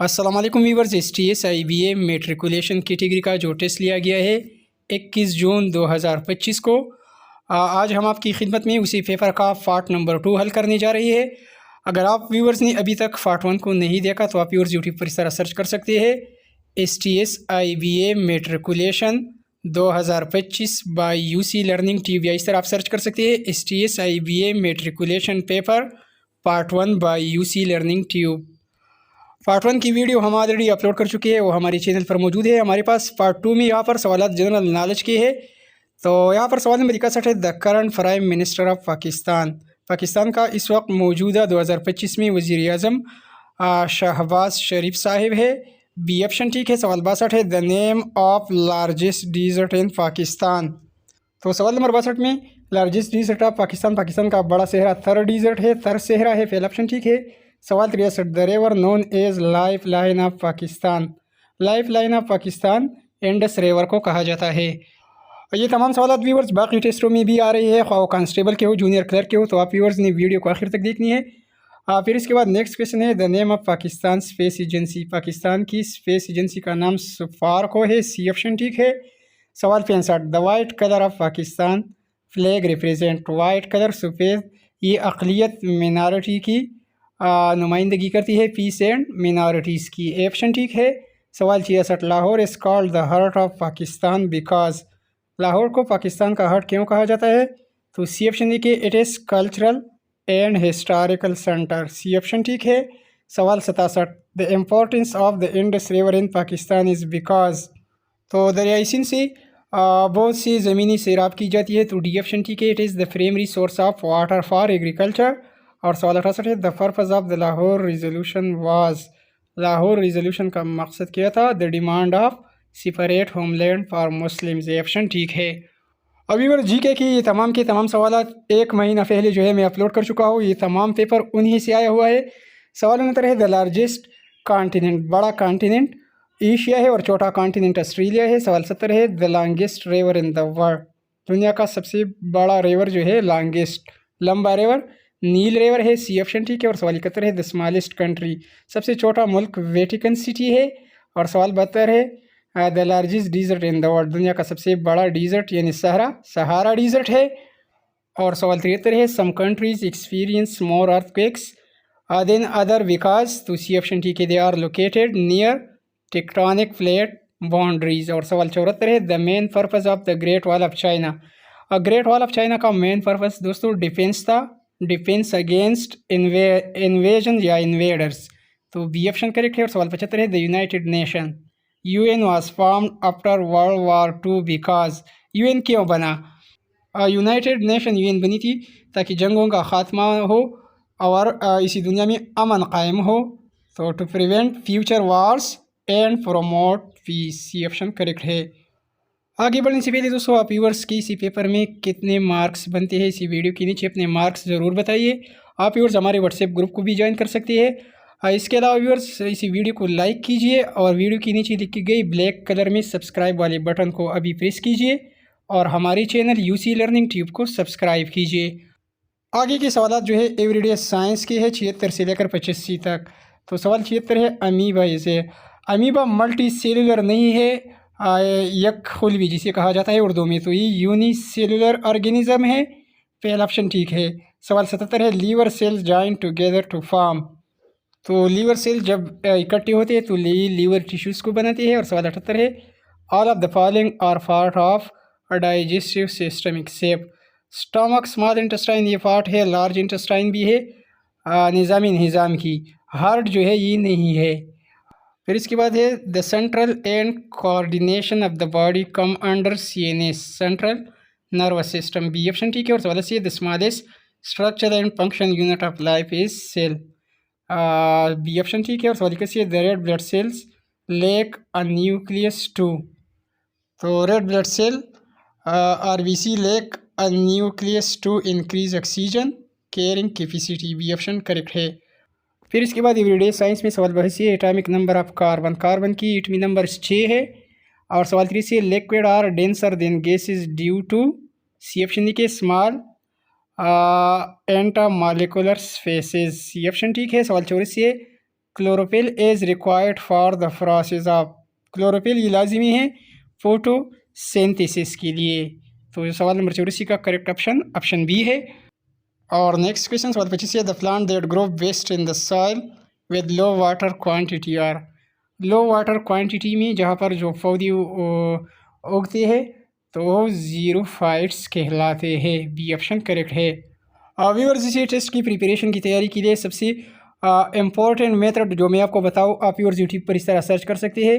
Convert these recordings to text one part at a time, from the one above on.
अस्सलाम वालेकुम viewers. STS IBA matriculation category का जो टेस्ट लिया गया है 21 जून 2025 को, आज हम आपकी खिदमत में उसी पेपर का पार्ट नंबर 2 हल करने जा रही है। अगर आप व्यूवर्स ने अभी तक पार्ट 1 को नहीं देखा तो आप व्यूवर्स यूट्यूब पर इस तरह सर्च कर सकते हैं STS IBA matriculation 2025 by UC learning tube, या इस तरह आप सर्च कर सकते हैं STS IBA matriculation paper part 1 by UC learning tube. Part 1 की वीडियो हम ऑलरेडी अपलोड कर चुके हैं, वो हमारे चैनल पर मौजूद है। हमारे पास पार्ट 2 में यहाँ पर सवालात जनरल नॉलेज के है। तो यहाँ पर सवाल नंबर 61 है, the current prime minister of Pakistan. Pakistan का इस वक्त मौजूदा 2025 में वज़ीर आज़म शहबाज शरीफ साहिब है। बी ऑप्शन ठीक है। सवाल 62 है, the name of largest desert in Pakistan. तो सवाल नंबर 62 में largest desert of Pakistan, Pakistan का बड़ा सहरा थर डिज़र्ट है, थर सहरा है, पहला ऑप्शन ठीक है। सवाल 63, the river known as life line of Pakistan. Life line of Pakistan Indus river को कहा जाता है। ये तमाम सवाल व्यूवर्स बाकी टेस्टों में भी आ रही है, ख्वाह कांस्टेबल के हो, जूनियर क्लर्क के हो, तो आप व्यूवर्स ने वीडियो को आखिर तक देखनी है। फिर इसके बाद नेक्स्ट क्वेश्चन है, the name of Pakistan space agency. Pakistan की स्पेस एजेंसी का नाम SFAR है, सी ऑप्शन ठीक है। सवाल 65, the white colour of Pakistan flag represent. White colour सफ़ेद, ये अक़लियत मिनॉरिटी की नुमाइंदगी करती है, पीस एंड मिनॉरिटीज़ की, ऑप्शन ठीक है। सवाल 66, Lahore is called the heart of Pakistan because. Lahore को पाकिस्तान का हार्ट क्यों कहा जाता है? तो सी ऑप्शन देखिए, it is cultural and historical centre, C option ठीक है। सवाल 67, the importance of the Indus river in Pakistan is because. तो दरियाई सिंध से बहुत सी ज़मीनी सैराब की जाती है, तो डी ऑप्शन ठीक है, it is the primary source of water for agriculture. और सवाल 68 है, the purpose of the Lahore resolution was. Lahore resolution का मकसद क्या था? The demand of separate homeland for Muslims, option ठीक है। अभी बार GK की ये तमाम के तमाम सवाल 1 महीना पहले जो है मैं अपलोड कर चुका हूँ। ये तमाम पेपर उन्हीं से आया हुआ है। सवाल नंबर है, द लार्जेस्ट कॉन्टिनेंट। बड़ा कॉन्टिनेंट एशिया है और छोटा कॉन्टिनेंट ऑस्ट्रेलिया है। सवाल 70 है, the longest river in the world. दुनिया का सबसे बड़ा रिवर जो है, लॉन्गेस्ट लंबा रिवर नील रिवर है, सी ऑप्शन ठीक है। और सवाल 71 है, द स्मॉलेस्ट कंट्री। सबसे छोटा मुल्क वेटिकन सिटी है। और सवाल 72 है, the largest desert in the world. दुनिया का सबसे बड़ा डिज़र्ट यानी सहारा डिज़र्ट है। और सवाल 73 है, some countries experience more earthquakes than other because. तो सी ऑप्शन ठीक है, they are located near tectonic plate boundaries. और सवाल 74 है, the main purpose of the Great Wall of China. Great Wall of China का मेन पर्पज़ दोस्तों defence था, defence against invasion या इन्वेडर्स, तो बी ऑप्शन करेक्ट है। और सवाल 75 है, the United Nation UN was formed after World war 2 because. UN क्यों बना? यूनाइटेड नेशन UN बनी थी ताकि जंगों का खात्मा हो और इसी दुनिया में अमन कायम हो, तो to prevent future wars and promote peace, C option correct है। आगे बढ़ने से पहले दोस्तों आप व्यूअर्स की इसी पेपर में कितने मार्क्स बनते हैं, इसी वीडियो के नीचे अपने मार्क्स ज़रूर बताइए। आप व्यूअर्स हमारे व्हाट्सएप ग्रुप को भी ज्वाइन कर सकते हैं। इसके अलावा व्यूअर्स इसी वीडियो को लाइक कीजिए और वीडियो के नीचे लिखी गई ब्लैक कलर में सब्सक्राइब वाले बटन को अभी प्रेस कीजिए और हमारे चैनल UC लर्निंग ट्यूब को सब्सक्राइब कीजिए। आगे के सवाल जो है एवरीडे साइंस के है 76 से लेकर 85 तक। तो सवाल 76 है, अमीबा इसे। अमीबा मल्टी सेलुलर नहीं है, यक खुलवी जिसे कहा जाता है उर्दू में, तो ये यूनिसेलुलर ऑर्गेनिज्म है, पहला ऑप्शन ठीक है। सवाल 77 है, liver cells join together to form. तो लीवर सेल जब इकट्ठे होते हैं तो लीवर टिश्यूज़ को बनाते हैं। और सवाल 78 है, all of the following are part of a digestive system except. Stomach, small intestine ये पार्ट है, लार्ज इंटेस्टाइन भी है, निज़ामी निज़ाम की। हार्ट जो है ये नहीं है। फिर इसके बाद है, the central and coordination of the body come under CNS, central nervous system, B option ठीक है। और सवाल से, the smallest structure and function unit of life is cell, B option ठीक है। और सवाल कैसे, the red blood cells lack a nucleus to. तो red blood cell RBC lack a nucleus to increase oxygen carrying capacity, B option correct है। फिर इसके बाद एवरीडे साइंस में सवाल बहसी है, atomic number of carbon. Carbon की एटमी नंबर 6 है। और सवाल 3 से, liquid are denser than gases due to, C option के small intermolecular spaces, C option ठीक है। सवाल 4 से, chlorophyll is required for the process of, chlorophyll ये लाजिमी है फोटोसिंथेसिस के लिए। तो सवाल नंबर 84 का करेक्ट ऑप्शन ऑप्शन बी है। और नेक्स्ट क्वेश्चन सवाल 25 है, the plant that grow best in the soil with low water quantity are, low water quantity में जहाँ पर जो पौधे उगते हैं तो वो ज़ीरोफाइट्स कहलाते हैं। बी ऑप्शन करेक्ट है। व्यूअर्स, इसी टेस्ट की प्रिपरेशन की तैयारी के लिए सबसे इम्पॉर्टेंट मेथड जो मैं आपको बताऊँ, आप व्यूअर्स यूट्यूब पर इस तरह सर्च कर सकते हैं,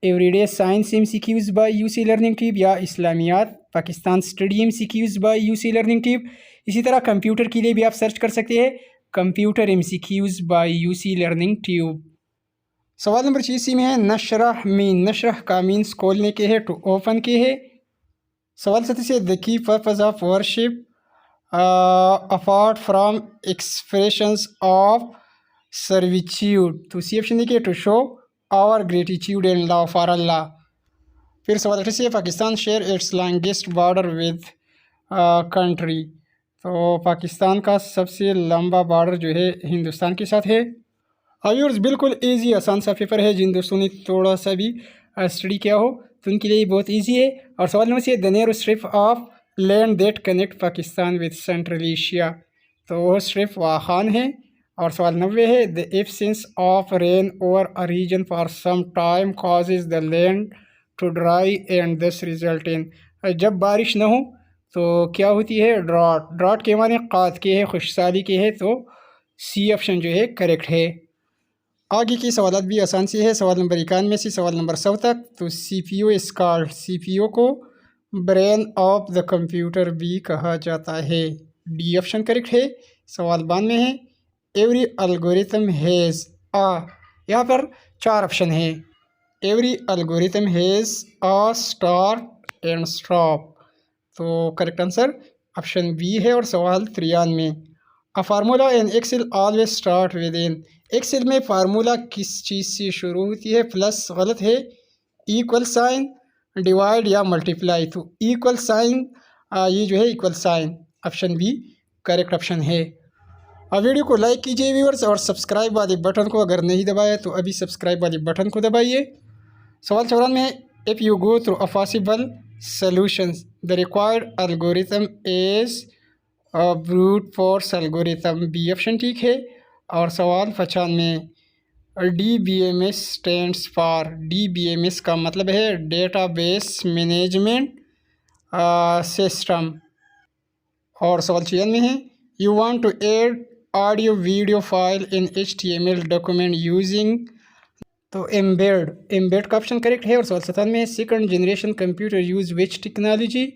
everyday science MCQs by UC learning tube या इस्लामियात Pakistan study MCQs by UC learning tube. इसी तरह कंप्यूटर के लिए भी आप सर्च कर सकते हैं, computer MCQs by UC learning tube. सवाल नंबर 86 में है, नशरह मीन, नशरह का मीन्स खोलने के है, टू ओपन के है। सवाल 37 है, the key purpose of worship apart from expressions of servitude, तो सी ऑप्शन देखिए, to show our gratitude and love for Allah. फिर सवाल 38 है, Pakistan share its longest border with country, तो पाकिस्तान का सबसे लंबा बॉर्डर जो है हिंदुस्तान के साथ है। व्यूअर्स, बिल्कुल इजी आसान सा पेपर है, जिन दोस्तों ने थोड़ा सा भी स्टडी किया हो तो उनके लिए बहुत इजी है। और सवाल number 6, the narrow strip of land that connect Pakistan with central Asia, तो वो स्ट्रिप वाखान है। और सवाल 90 है, the absence of rain over a region for some time causes the land to dry and this result in, जब बारिश न हो तो क्या होती है, ड्रॉट। ड्रॉट के माने कात के है, खुशहाली के है, तो सी ऑप्शन जो है करेक्ट है। आगे की सवाल भी आसान सी है। सवाल नंबर 91 से सवाल नंबर 100 तक, तो CPU इस कॉल्ड, CPU को ब्रेन ऑफ द कंप्यूटर भी कहा जाता है। डी ऑप्शन करेक्ट है। सवाल 92 में है, एवरी एल्गोरिथम हैज़ आ, यहाँ पर 4 ऑप्शन है, every algorithm has a start and stop, तो करेक्ट आंसर ऑप्शन बी है। और सवाल 93 में, a formula in Excel always start with in, Excel में फार्मूला किस चीज़ से शुरू होती है, प्लस गलत है, इक्वल साइन, डिवाइड या मल्टीप्लाई, तो इक्वल साइन, ये जो है equal sign, option B correct option है। वीडियो को लाइक कीजिए व्यूअर्स, और सब्सक्राइब वाले बटन को अगर नहीं दबाया तो अभी सब्सक्राइब वाले बटन को दबाइए। सवाल 94 में, if you go through a possible solutions the required algorithm is brute force algorithm, B option ठीक है। और सवाल 95 में, DBMS स्टैंड्स फॉर, DBMS का मतलब है डेटाबेस मैनेजमेंट सिस्टम। और सवाल 96 में है, you want to add audio video file in HTML document using, तो एम्बेड का ऑप्शन करेक्ट है। और सवाल 97 में, second generation computer use which technology,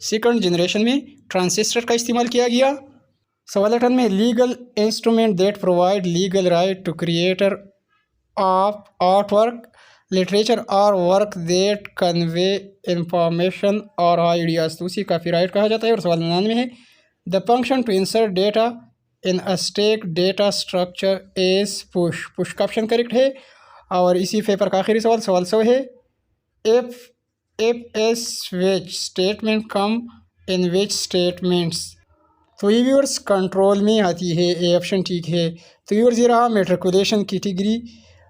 second generation में ट्रांजिस्टर का इस्तेमाल किया गया। सवाल 98 में, legal instrument that provide legal right to creator of art work, literature और वर्क दैट कन्वे इंफॉर्मेशन और आइडियाज़, तो उसी कॉपीराइट कहा जाता है। और सवाल 99 है, the function to insert data in a stack data structure is push, push का ऑप्शन करेक्ट है। और इसी पेपर का आखिरी सवाल, सवाल 100 है, if S which statement come in which statements, तो ये व्यूअर्स कंट्रोल में आती है, ए ऑप्शन ठीक है। तो व्यूअर्स, ये रहा मेट्रिकुलेशन कैटेगरी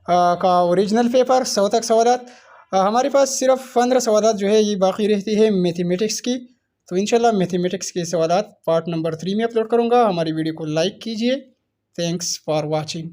का ओरिजिनल पेपर। 100 तक सवालात, हमारे पास सिर्फ 15 सवालात जो है ये बाकी रहती है मैथमेटिक्स की। तो इंशाल्लाह मैथमेटिक्स के सवालात पार्ट नंबर 3 में अपलोड करूँगा। हमारी वीडियो को लाइक कीजिए। Thanks for watching.